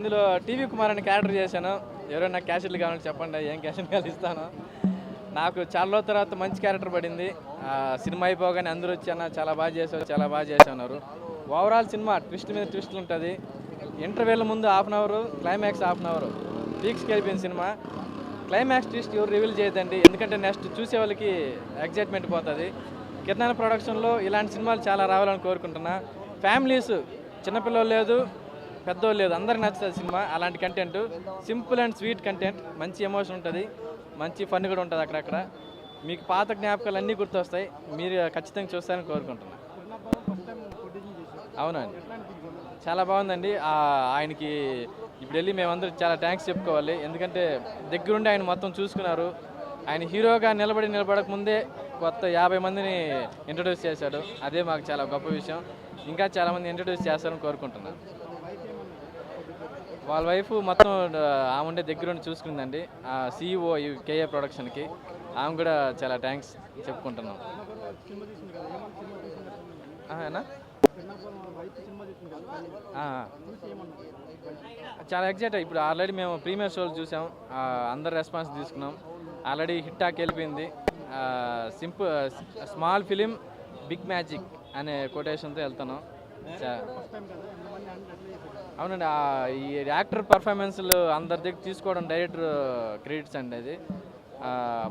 ఇందులో టీవీ కుమార్ అని క్యారెక్టర్ చేశాను. ఎవరైనా క్యాసెట్లు కావాలంటే చెప్పండి, ఏం క్యాసెట్ కావాలి ఇస్తాను. నాకు చాలా రోజుల తర్వాత మంచి క్యారెక్టర్ పడింది. సినిమా అయిపోగానే అందరూ వచ్చి అన్న చాలా బాగా చేశారు, చాలా బాగా చేస్తున్నారు. ఓవరాల్ సినిమా ట్విస్ట్ మీద ట్విస్ట్లు ఉంటుంది. ఇంటర్వ్యూల ముందు half an hour, climax half an hour పీక్స్కి వెళ్ళిపోయిన సినిమా. క్లైమాక్స్ ట్విస్ట్ ఎవరు రివీల్ చేయదండి, ఎందుకంటే నెక్స్ట్ చూసే వాళ్ళకి ఎగ్జైట్మెంట్ పోతుంది. కిరణాల ప్రొడక్షన్లో ఇలాంటి సినిమాలు చాలా రావాలని కోరుకుంటున్నా. ఫ్యామిలీస్, చిన్నపిల్లలు లేదు, పెద్దోళ్ళు లేదు, అందరికి నచ్చుతుంది సినిమా. అలాంటి content, simple and sweet content, మంచి ఎమోషన్ ఉంటుంది, మంచి ఫన్ కూడా ఉంటుంది. అక్కడక్కడ మీకు పాత జ్ఞాపకాలు అన్నీ గుర్తొస్తాయి. మీరు ఖచ్చితంగా చూస్తారని కోరుకుంటున్నాను. అవునండి, చాలా బాగుందండి. ఆయనకి ఇప్పుడు వెళ్ళి మేమందరం చాలా థ్యాంక్స్ చెప్పుకోవాలి. ఎందుకంటే దగ్గరుండి ఆయన మొత్తం చూసుకున్నారు. ఆయన హీరోగా నిలబడక ముందే కొత్త 50 మందిని ఇంట్రడ్యూస్ చేశాడు. అదే మాకు చాలా గొప్ప విషయం. ఇంకా చాలామంది ఇంట్రడ్యూస్ చేస్తారని కోరుకుంటున్నాను. వాళ్ళ వైఫ్ మొత్తం ఆమె ఉండే దగ్గరుండి చూసుకుందండి. CEO ఈ KA ప్రొడక్షన్కి ఆమె కూడా చాలా థ్యాంక్స్ చెప్పుకుంటున్నాం. చాలా ఎగ్జైట్. ఇప్పుడు ఆల్రెడీ మేము ప్రీమియర్ షోలు చూసాం, అందరు రెస్పాన్స్ తీసుకున్నాం. ఆల్రెడీ హిట్ టాక్ వెళ్ళిపోయింది. స్మాల్ ఫిలిం బిగ్ మ్యాజిక్ అనే కొటేషన్తో వెళ్తున్నాం. అవునండి, ఈ యాక్టర్ పర్ఫార్మెన్స్లు అందరి దగ్గర తీసుకోవడం డైరెక్టర్ క్రెడిట్స్ అండి. అది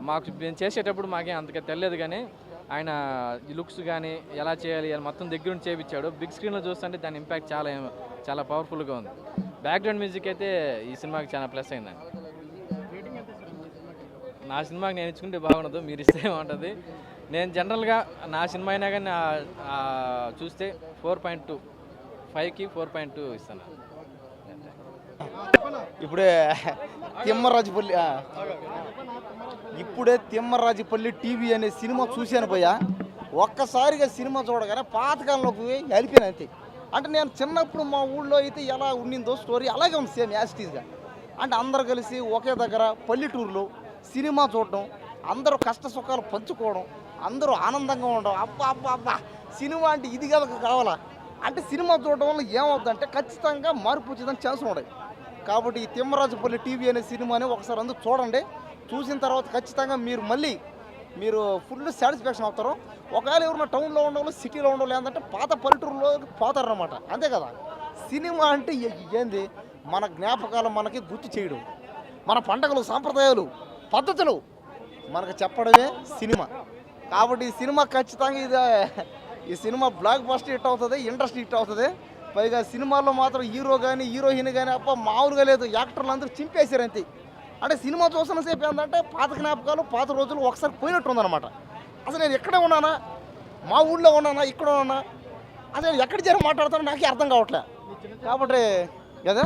మాకు మేము చేసేటప్పుడు మాకేం అంతగా తెలియదు, కానీ ఆయన ఈ లుక్స్ కానీ ఎలా చేయాలి అని మొత్తం దగ్గర నుంచి చేయించాడు. బిగ్ స్క్రీన్లో చూస్తుంటే దాని ఇంపాక్ట్ చాలా చాలా పవర్ఫుల్గా ఉంది. బ్యాక్గ్రౌండ్ మ్యూజిక్ అయితే ఈ సినిమాకి చాలా ప్లస్ అయిందండి. నా సినిమాకి నేను ఇచ్చుకుంటే బాగుండదు, మీరు ఇస్తే బాగుంటుంది. నేను జనరల్గా నా సినిమా అయినా కానీ చూస్తే 4.2, 5కి 4.2 ఇస్తాను. ఇప్పుడే తిమ్మరాజుపల్లి టీవీ అనే సినిమా చూశాను పోయా. ఒక్కసారిగా సినిమా చూడగానే పాతకాలంలోకి వెళ్ళిపోయాను అంతే. అంటే నేను చిన్నప్పుడు మా ఊళ్ళో అయితే ఎలా ఉండిందో స్టోరీ అలాగే ఉంది, సేమ్ యాస్టీస్గా. అంటే అందరు కలిసి ఒకే దగ్గర పల్లెటూరులో సినిమా చూడడం, అందరూ కష్ట సుఖాలు పంచుకోవడం, అందరూ ఆనందంగా ఉండడం. అబ్బా సినిమా అంటే ఇది కదా కావాలా. అంటే సినిమా చూడడం వల్ల ఏమవుతుందంటే ఖచ్చితంగా మార్పు వచ్చేదానికి ఛాన్స్ ఉన్నాయి. కాబట్టి ఈ తిమ్మరాజుపల్లి టీవీ అనే సినిమాని ఒకసారి అందరూ చూడండి. చూసిన తర్వాత ఖచ్చితంగా మీరు ఫుల్ సాటిస్ఫాక్షన్ అవుతారు. ఒకవేళ ఎవరైనా టౌన్లో ఉండవు, సిటీలో ఉండవు, లేదంటే పాత పల్లెటూరులో పోతారన్నమాట. అంతే కదా. సినిమా అంటే ఏంది, మన జ్ఞాపకాలు మనకి గుర్తు చేయడం, మన పండగలు, సాంప్రదాయాలు, పద్ధతులు మనకు చెప్పడమే సినిమా. కాబట్టి ఈ సినిమా ఖచ్చితంగా ఈ సినిమా బ్లాక్ బస్టర్ హిట్ అవుతుంది, ఇండస్ట్రీ హిట్ అవుతుంది. పైగా సినిమాల్లో మాత్రం హీరో కానీ హీరోయిన్ కానీ మామూలుగా లేదు, యాక్టర్లు అందరూ చింపేశారు అంతే. అంటే సినిమా చూసిన సేపు ఏంటంటే పాత జ్ఞాపకాలు, పాత రోజులు ఒకసారి పోయినట్టు ఉందన్నమాట. అసలు నేను ఎక్కడే ఉన్నానా, మా ఊళ్ళో ఉన్నానా, ఇక్కడ ఉన్నానా, అసలు ఎక్కడి చేరి మాట్లాడుతానో నాకే అర్థం కావట్లే. కాబట్టి కదా